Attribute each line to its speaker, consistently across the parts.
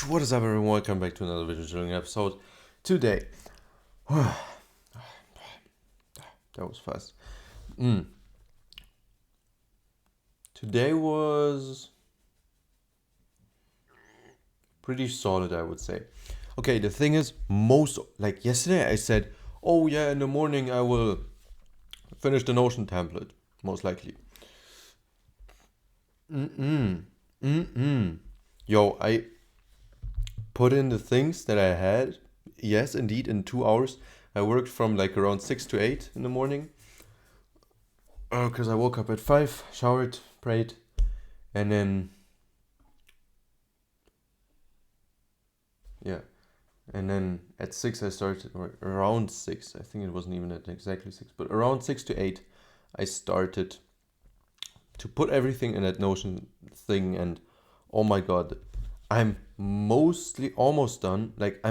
Speaker 1: What is up, everyone? Welcome back to another video chilling episode. Today, that was fast. Today was pretty solid, I would say. Okay, the thing is, like yesterday, I said, "Oh yeah, in the morning I will finish the Notion template, most likely." Yo, I put in the things that I had. Yes, indeed, in 2 hours. I worked from like around 6 to 8 in the morning. Because I woke up at 5, showered, prayed, and then, yeah. And then at 6 I started, or around 6, I think it wasn't even at exactly 6, but around 6 to 8, I started to put everything in that Notion thing, and oh my god, I'm mostly almost done. Like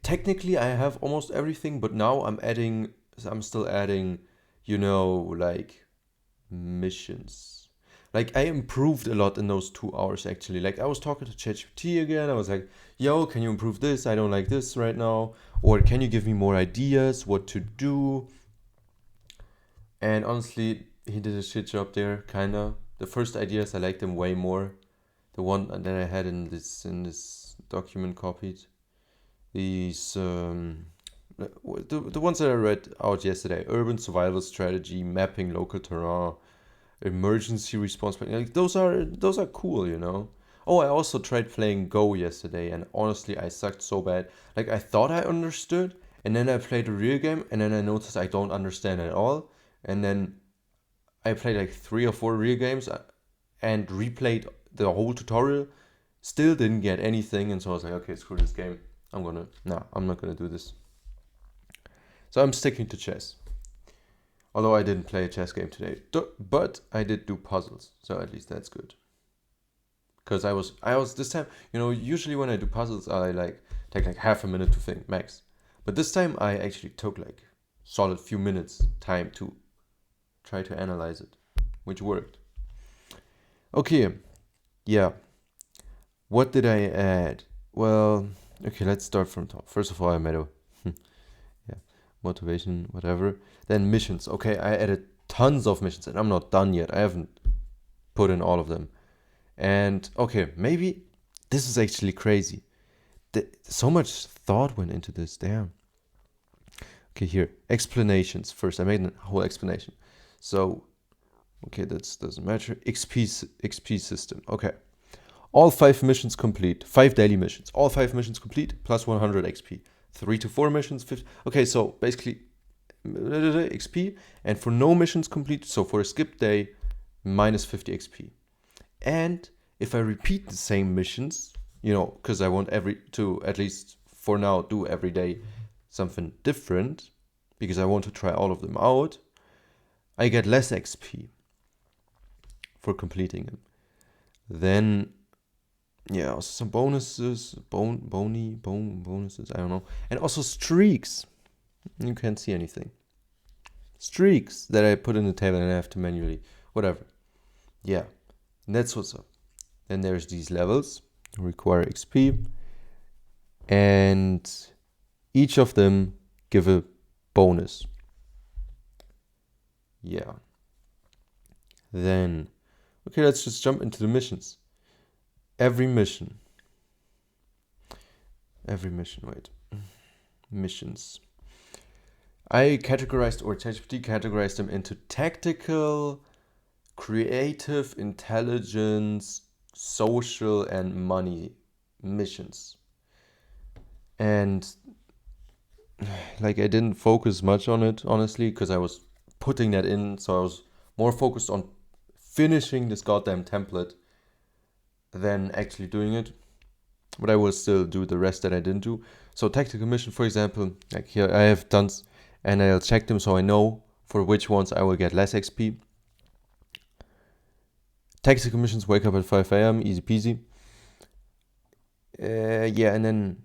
Speaker 1: technically I have almost everything, but now I'm still adding, like missions. Like I improved a lot in those 2 hours actually. Like I was talking to ChatGPT again. I was like, "Yo, can you improve this? I don't like this right now." Or can you give me more ideas what to do? And honestly, he did a shit job there, kinda. The first ideas I liked them way more. The one that I had in this document copied. These the ones that I read out yesterday: urban survival strategy, mapping local terrain, emergency response plan. Like those are cool. Oh, I also tried playing Go yesterday, and honestly, I sucked so bad. Like I thought I understood, and then I played a real game, and then I noticed I don't understand at all. And then I played like 3 or 4 real games and replayed the whole tutorial. Still didn't get anything, and so I was like, okay, screw this game. I'm not gonna do this. So I'm sticking to chess. Although I didn't play a chess game today, but I did do puzzles, so at least that's good. Because I was this time, usually when I do puzzles, I like take like half a minute to think max, but this time I actually took like solid few minutes time to try to analyze it, which worked. Okay, yeah. What did I add? Well, okay, let's start from top. First of all, I made a yeah, motivation, whatever. Then missions. Okay, I added tons of missions, and I'm not done yet. I haven't put in all of them. And okay, maybe this is actually crazy. So much thought went into this. Damn. Okay, here explanations. First, I made a whole explanation. So, okay, that doesn't matter. XP system. Okay, all 5 missions complete. 5 daily missions. All 5 missions complete plus 100 XP. 3 to 4 missions. 50. Okay, so basically XP, and for no missions complete, so for a skip day, minus 50 XP. And if I repeat the same missions, because I want to at least for now do every day something different, because I want to try all of them out, I get less XP for completing them. Then, yeah, also some bonuses, bonuses, I don't know. And also streaks. You can't see anything. Streaks that I put in the table and I have to manually, whatever. Yeah, and that's what's up. Then there's these levels, require XP, and each of them give a bonus. Yeah. Then, okay, let's just jump into the missions. Every mission, wait. Missions. I ChatGPT categorized them into tactical, creative, intelligence, social, and money missions. And like I didn't focus much on it, honestly, because I was putting that in, so I was more focused on finishing this goddamn template than actually doing it. But I will still do the rest that I didn't do. So tactical mission, for example, like here I have tons, and I'll check them so I know for which ones I will get less XP. Tactical missions, wake up at 5 a.m, easy peasy. Yeah, and then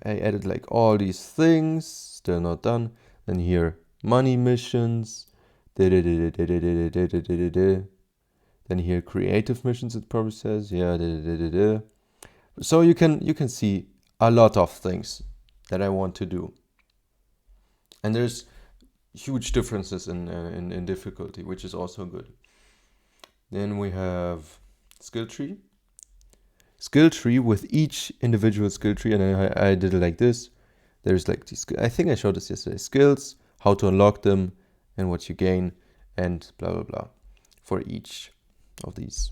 Speaker 1: I added like all these things, still not done. Then here, money missions. Then here creative missions, it probably says, yeah, So you can see a lot of things that I want to do, and there's huge differences in difficulty, which is also good. Then we have skill tree. Skill tree with each individual skill tree, and I did it like this. There's like these, I think I showed this yesterday, skills, how to unlock them, and what you gain, and blah blah blah for each of these.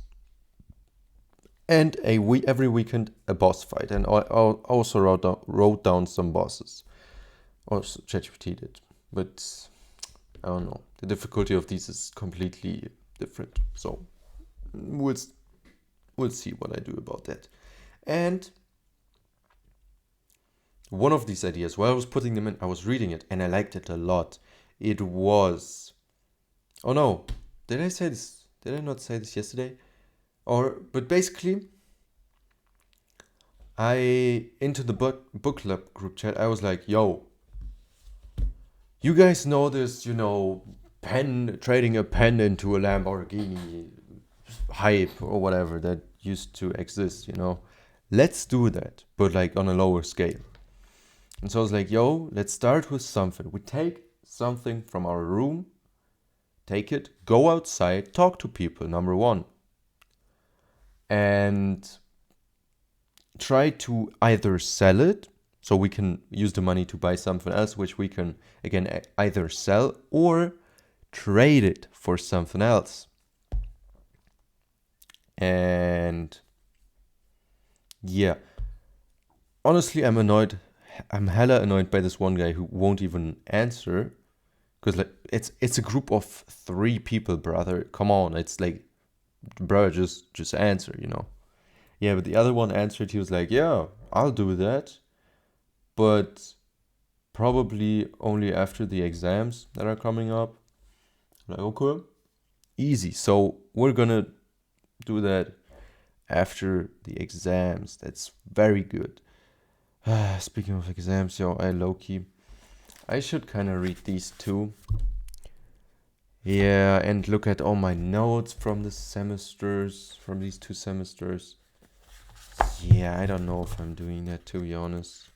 Speaker 1: And every weekend a boss fight, and I also wrote down some bosses. Also ChatGPT did, but I don't know. The difficulty of these is completely different, so we'll see what I do about that. And one of these ideas, while I was putting them in, I was reading it and I liked it a lot. It was, oh no, did I say this? Did I not say this yesterday? But basically, into the book club group chat, I was like, yo, you guys know this, trading a pen into a Lamborghini hype or whatever that used to exist, Let's do that, but like on a lower scale. And so I was like, yo, let's start with something. We take something from our room, take it, go outside, talk to people, number one. And try to either sell it, so we can use the money to buy something else, which we can, again, either sell or trade it for something else. And yeah, honestly, I'm hella annoyed by this one guy who won't even answer, because like it's a group of 3 people, brother. Come on, it's like, bro, just answer, Yeah, but the other one answered. He was like, yeah, I'll do that, but probably only after the exams that are coming up. I'm like, okay, easy. So we're gonna do that after the exams. That's very good. Speaking of exams, yo, I should kind of read these too. Yeah, and look at all my notes from the semesters, from these 2 semesters. Yeah, I don't know if I'm doing that, to be honest.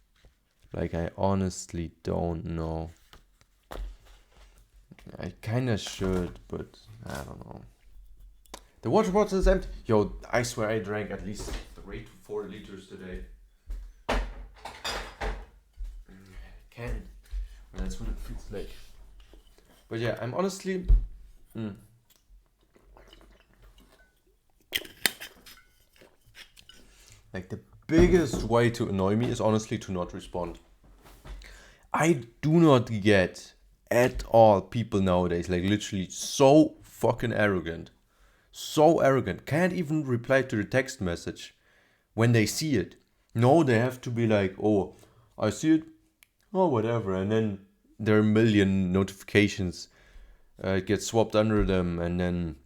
Speaker 1: Like, I honestly don't know. I kind of should, but I don't know. The water bottle is empty. Yo, I swear I drank at least 3 to 4 liters today. Can. That's what it feels like. But yeah, I'm honestly... Like, the biggest way to annoy me is honestly to not respond. I do not get at all people nowadays, like literally so fucking arrogant. So arrogant. Can't even reply to the text message when they see it. No, they have to be like, oh, I see it, oh, whatever. And then there are a million notifications get swapped under them, and then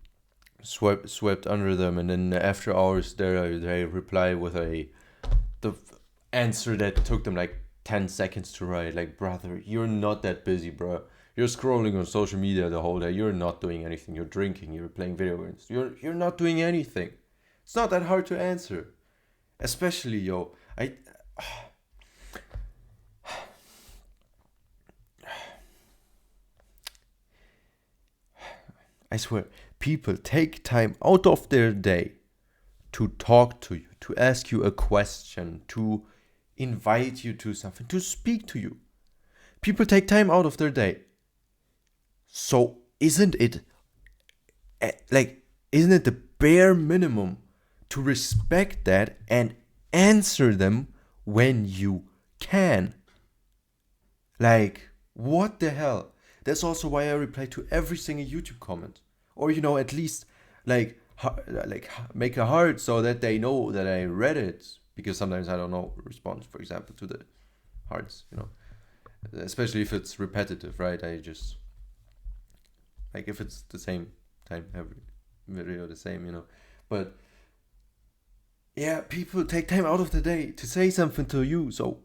Speaker 1: swept under them, and then after hours they reply with the answer that took them like 10 seconds to write. Like, brother, you're not that busy, bro. You're scrolling on social media the whole day. You're not doing anything. You're drinking. You're playing video games. You're not doing anything. It's not that hard to answer. Especially, yo, I swear, people take time out of their day to talk to you, to ask you a question, to invite you to something, to speak to you. People take time out of their day. So isn't it the bare minimum to respect that and answer them when you can? Like, what the hell? That's also why I reply to every single YouTube comment, or at least like make a heart so that they know that I read it, because sometimes I don't know respond, for example, to the hearts, especially if it's repetitive, right? I just like, if it's the same time every video, the same, but yeah, people take time out of the day to say something to you, so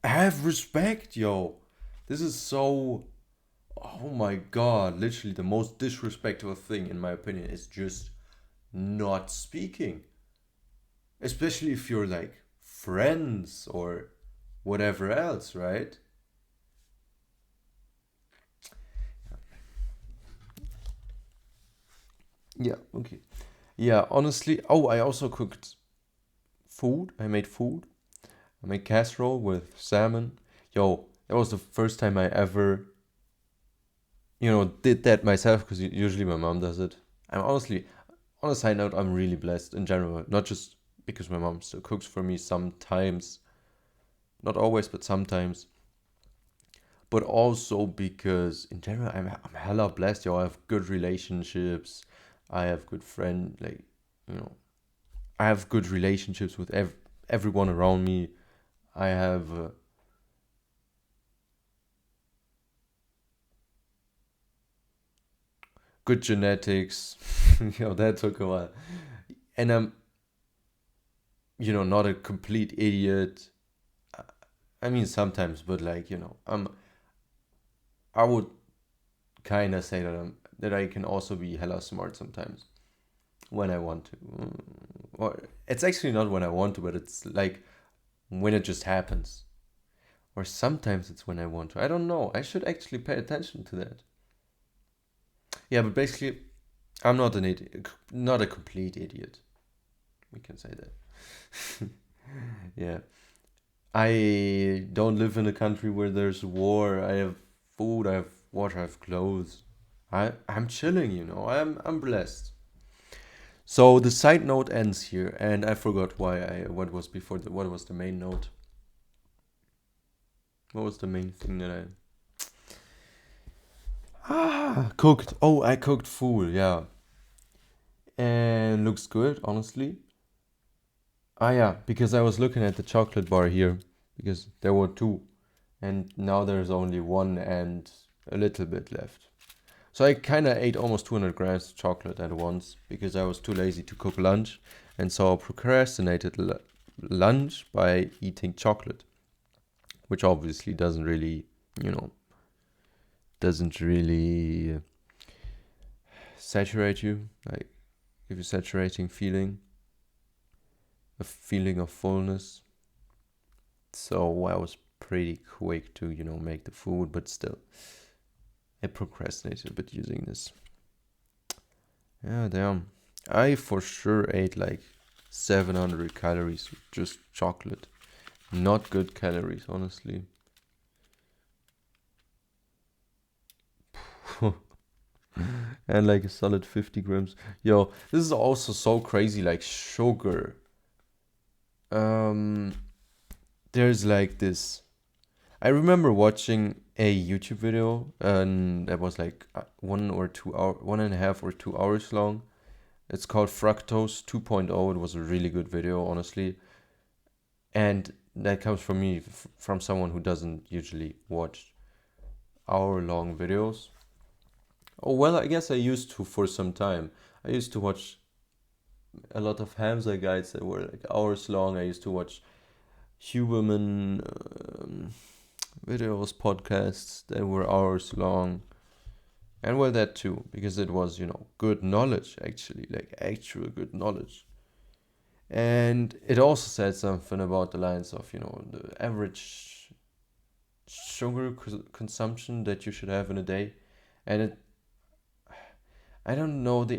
Speaker 1: have respect, yo. This is so Oh my god, literally the most disrespectful thing in my opinion is just not speaking. Especially if you're like friends or whatever else, right? Yeah, okay. Yeah, honestly, oh, I also cooked food. I made food. I made casserole with salmon. Yo, that was the first time I ever, did that myself because usually my mom does it. I'm honestly, on a side note, I'm really blessed in general. Not just because my mom still cooks for me sometimes, not always, but sometimes, but also because in general, I'm hella blessed. Yo, I have good relationships. I have good friend, like, you know, I have good relationships with everyone around me. I have good genetics. That took a while. And I'm, not a complete idiot. I mean, sometimes, but like, I would kind of say that I can also be hella smart sometimes when I want to. Or it's actually not when I want to, but it's like when it just happens. Or sometimes it's when I want to. I don't know. I should actually pay attention to that. Yeah, but basically, I'm not an idiot, not a complete idiot. We can say that. Yeah. I don't live in a country where there's war. I have food, I have water, I have clothes. I'm chilling, I'm blessed. So the side note ends here, and I forgot what was before what was the main note. What was the main thing that I cooked? Oh, I cooked food, yeah, and looks good, honestly. Ah, yeah, because I was looking at the chocolate bar here because there were two, and now there's only one and a little bit left. So I kind of ate almost 200 grams of chocolate at once because I was too lazy to cook lunch, and so I procrastinated lunch by eating chocolate, which obviously you know, doesn't really saturate you, like give you saturating feeling, a feeling of fullness. So I was pretty quick to, make the food, but still, I procrastinated a bit using this. Yeah, damn. I for sure ate like 700 calories with just chocolate. Not good calories, honestly. And like a solid 50 grams. Yo, this is also so crazy, like sugar. Um, there's like this. I remember watching a YouTube video, and that was like 1 or 2 hour, 1.5 or 2 hours long. It's called Fructose 2.0. It was a really good video, honestly. And that comes from me, from someone who doesn't usually watch hour-long videos. Oh, well, I guess I used to for some time. I used to watch a lot of Hamza guides that were like hours long. I used to watch Huberman videos, podcasts that were hours long. And well, that too, because it was, good knowledge, actually, like actual good knowledge. And it also said something about the lines of, the average sugar consumption that you should have in a day. And I don't know the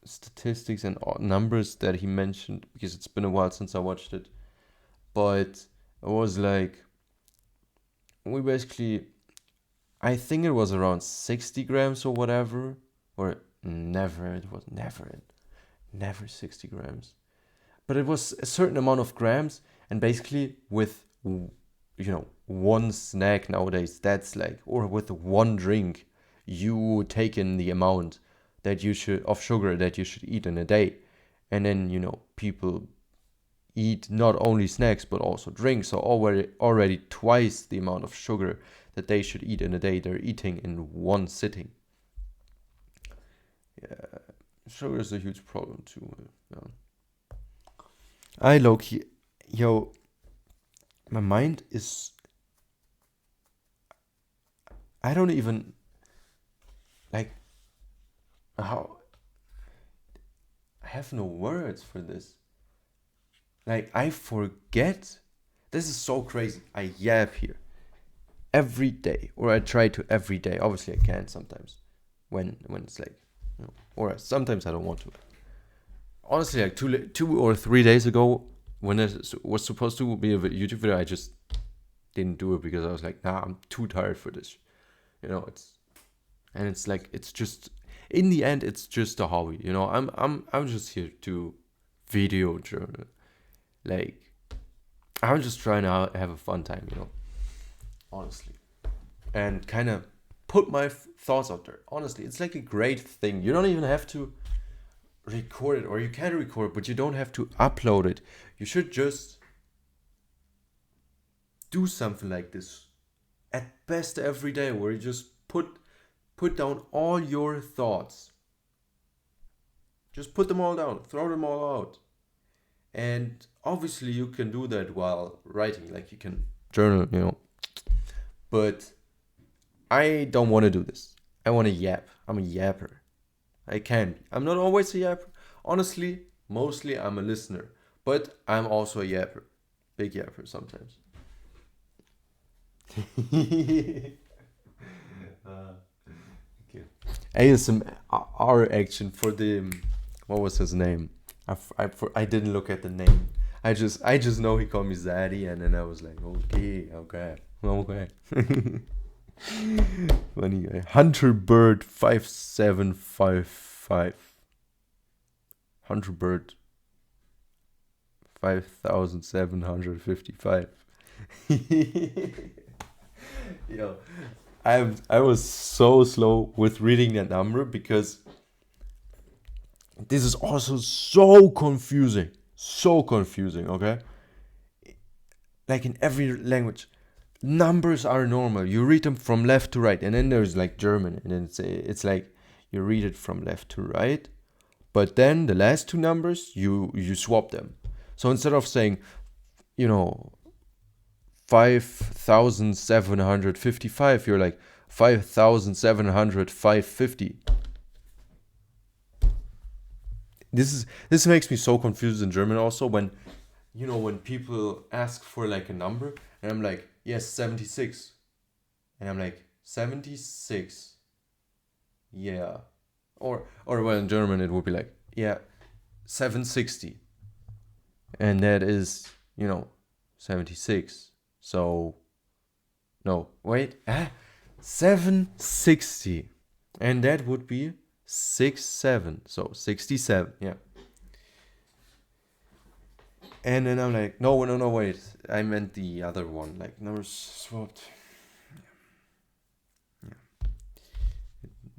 Speaker 1: statistics and numbers that he mentioned because it's been a while since I watched it. But it was like we basically, I think it was around 60 grams or whatever, or never. It was never 60 grams. But it was a certain amount of grams, and basically with one snack nowadays, that's like, or with one drink, you take in the amount that you should of sugar that you should eat in a day. And then people eat not only snacks but also drinks, so already twice the amount of sugar that they should eat in a day they're eating in one sitting. Yeah, sugar is a huge problem too. Yeah. I low key, yo, my mind is I don't even like how I have no words for this. Like I forget. This is so crazy. I yap here every day, or I try to every day. Obviously, I can't sometimes when it's like, or sometimes I don't want to. Honestly, like 2 or 3 days ago, when it was supposed to be a YouTube video, I just didn't do it because I was like, nah, I'm too tired for this. It's like it's just in the end, it's just a hobby. I'm just here to video journal. Like I'm just trying to have a fun time. Honestly, and kind of put my thoughts out there. Honestly, it's like a great thing. You don't even have to record it, or you can record it, but you don't have to upload it. You should just do something like this at best every day, where you just put down all your thoughts. Just put them all down, throw them all out. And obviously you can do that while writing, like you can journal. But I don't want to do this. I want to yap. I'm a yapper. I can. I'm not always a yapper. Honestly, mostly I'm a listener. But I'm also a yapper. Big yapper sometimes. Okay. ASMR action for the... What was his name? I didn't look at the name. I just know he called me Zaddy, and then I was like, okay. Funny guy. Hunterbird 5755. Hunterbird 5755. Yo, I was so slow with reading that number because this is also so confusing. So confusing, okay? Like in every language, numbers are normal. You read them from left to right, and then there's like German, and then it's like you read it from left to right, but then the last two numbers you swap them. So instead of saying, 5,755, you're like 5,750. This makes me so confused in German also when people ask for like a number, and I'm like, yes, 76. And I'm like, 76. Yeah. Or well, in German it would be like, yeah, 760. And that is, 76. So no, wait. 760. And that would be 67. So 67. Yeah. And then I'm like, no, wait. I meant the other one. Like, numbers swapped.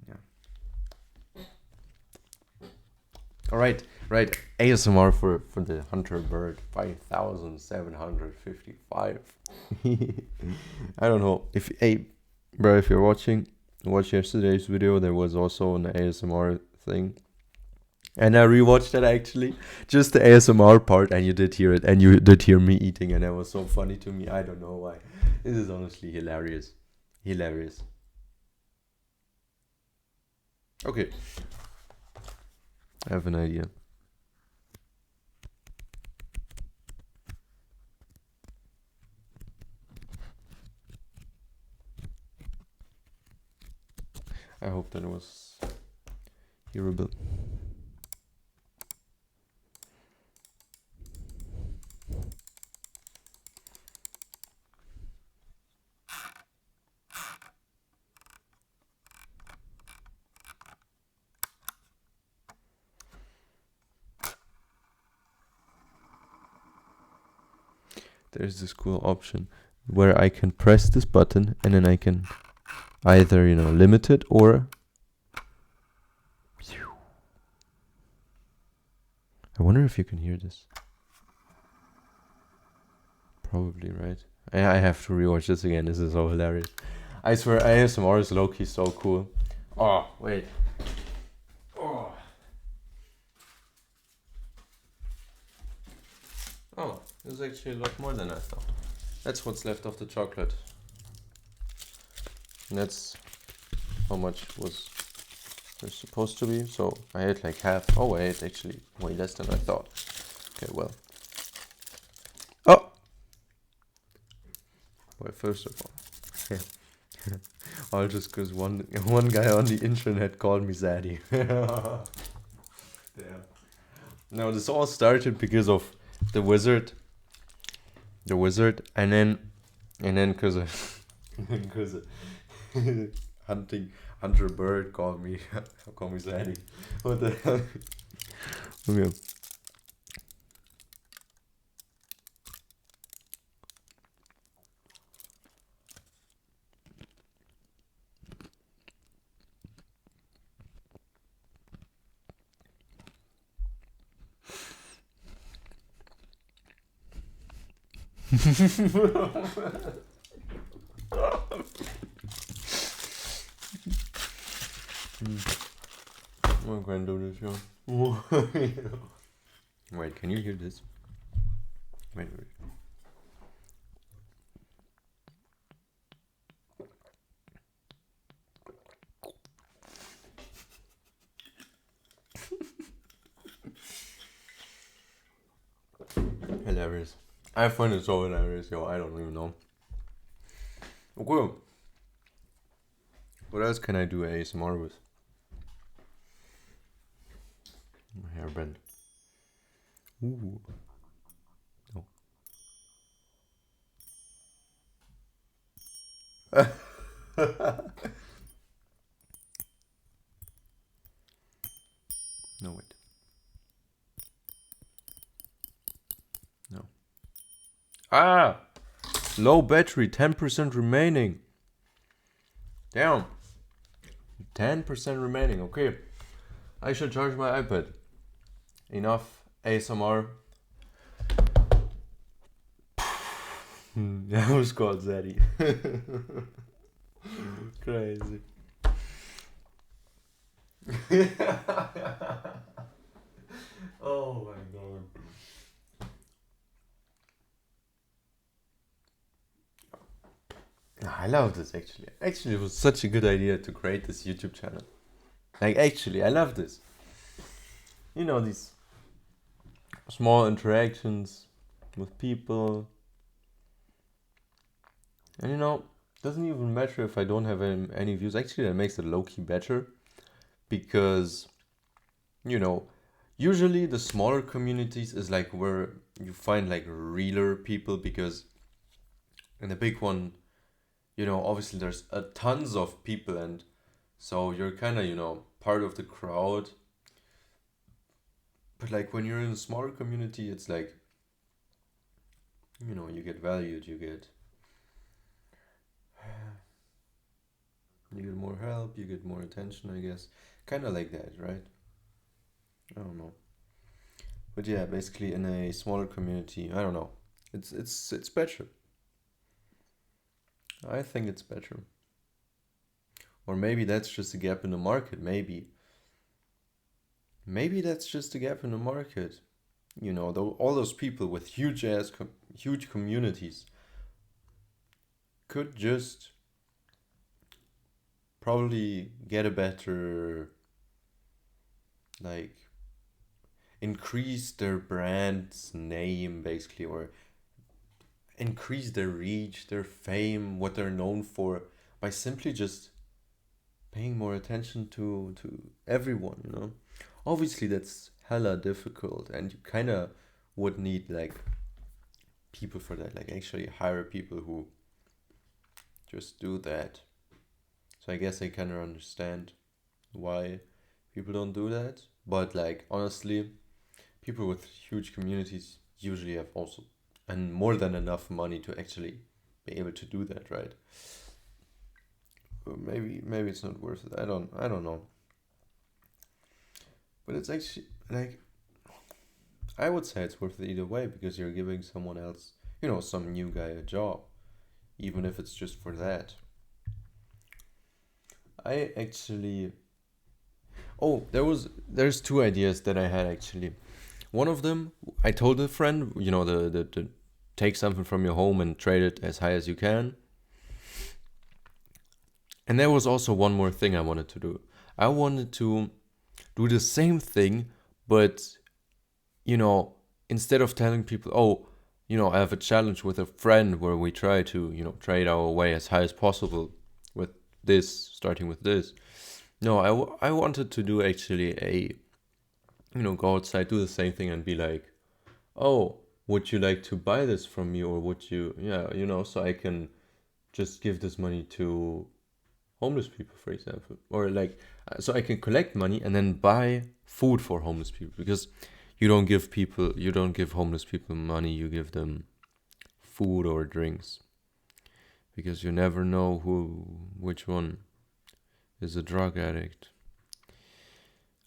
Speaker 1: Yeah. All right. ASMR for the Hunterbird 5755. I don't know. If you're watch yesterday's video, there was also an ASMR thing. And I rewatched that actually, just the ASMR part, and you did hear it, and you did hear me eating, and that was so funny to me. I don't know why. This is honestly hilarious. Okay. I have an idea. I hope that it was hearable. There's this cool option where I can press this button, and then I can either, limit it or... I wonder if you can hear this. Probably, right? I have to rewatch this again. This is so hilarious. I swear, ASMR is low-key so cool. Oh, wait. Oh, there's actually a lot more than I thought. That's what's left of the chocolate. And that's how much was there supposed to be. So I ate like half. Oh, I ate actually way less than I thought. Okay, well. Oh! Well, first of all. All just because one guy on the internet called me Zaddy. Yeah. No, this all started because of the wizard. And then because Hunter Bird called me Zaddy. What the hell? Okay. I'm going to do this, yeah. Wait, can you hear this? Wait. Hilarious. I find it so hilarious, yo. I don't even know. Okay. What else can I do ASMR with? My hairband. Ooh. No. No, wait. No. Ah! Low battery, 10% remaining. Damn. 10% remaining, okay. I should charge my iPad. Enough ASMR. I was called Zaddy. Crazy. Oh my god. I love this actually. Actually, it was such a good idea to create this YouTube channel. Like, actually, I love this. You know, these small interactions with people. And you know, doesn't even matter if I don't have any views. Actually, that makes it low-key better. Because, you know, usually the smaller communities is like where you find like realer people. Because in the big one, you know, obviously there's tons of people, and so you're kind of, you know, part of the crowd. But like when you're in a smaller community, it's like, you know, you get valued, you get more help, you get more attention, I guess. Kind of like that, right? I don't know. But yeah, basically in a smaller community, I don't know. It's better. I think it's better. Or maybe that's just a gap in the market, maybe. Maybe that's just a gap in the market. You know, all those people with huge communities could just probably get a better, like, increase their brand's name basically, or increase their reach, their fame, what they're known for, by simply just paying more attention to everyone, you know. Obviously that's hella difficult, and you kind of would need like people for that, like actually hire people who just do that. So I guess I kind of understand why people don't do that. But like honestly, people with huge communities usually have also and more than enough money to actually be able to do that, right? Maybe it's not worth it. I don't know. But it's actually like, I would say it's worth it either way, because you're giving someone else, you know, some new guy a job, even if it's just for that. I actually Oh, there's two ideas that I had actually. One of them, I told a friend, you know, the take something from your home and trade it as high as you can. And there was also one more thing I wanted to do. I wanted to do the same thing, but, you know, instead of telling people, oh, I have a challenge with a friend where we try to, trade our way as high as possible with this, starting with this. No, I wanted to do actually go outside, do the same thing and be like, oh, would you like to buy this from me, or would you, so I can just give this money to homeless people, for example, or like, so I can collect money and then buy food for homeless people, because you don't give homeless people money, you give them food or drinks, because you never know which one is a drug addict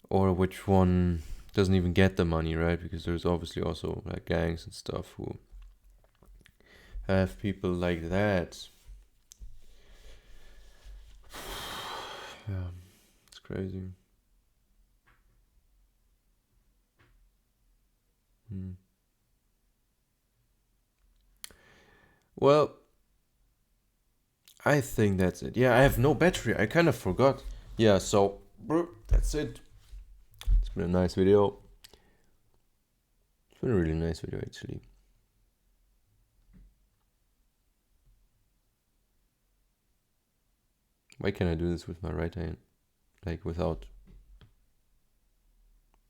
Speaker 1: or which one doesn't even get the money, right? Because there's obviously also like gangs and stuff who have people like that. Yeah, it's crazy. Well, I think that's it. Yeah, I have no battery. I kind of forgot. Yeah, so that's it. It's been a nice video. It's been a really nice video, actually. Why can't I do this with my right hand? Like, without...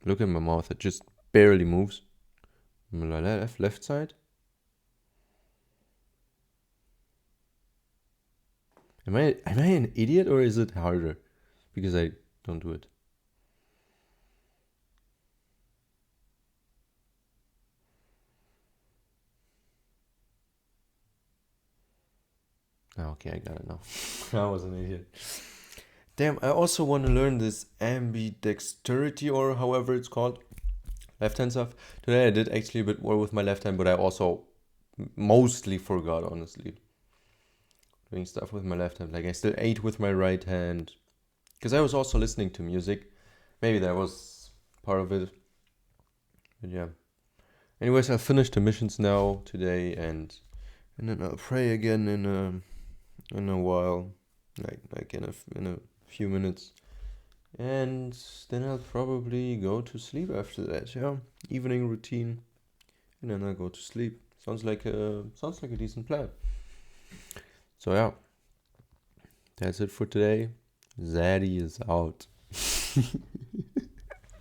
Speaker 1: Look at my mouth. It just barely moves. Left side. Am I an idiot, or is it harder because I don't do it? Oh, okay, I got it now. I was an idiot. Damn, I also want to learn this ambidexterity, or however it's called. Left hand stuff. Today I did actually a bit more with my left hand, but I also mostly forgot, honestly. Doing stuff with my left hand. Like, I still ate with my right hand. Because I was also listening to music. Maybe that was part of it. But yeah. Anyways, I'll finish the missions now today, and then I'll pray again in a while. Like in a few minutes. And then I'll probably go to sleep after that, yeah. Evening routine. And then I'll go to sleep. Sounds like a decent plan. So yeah. That's it for today. Zaddy is out.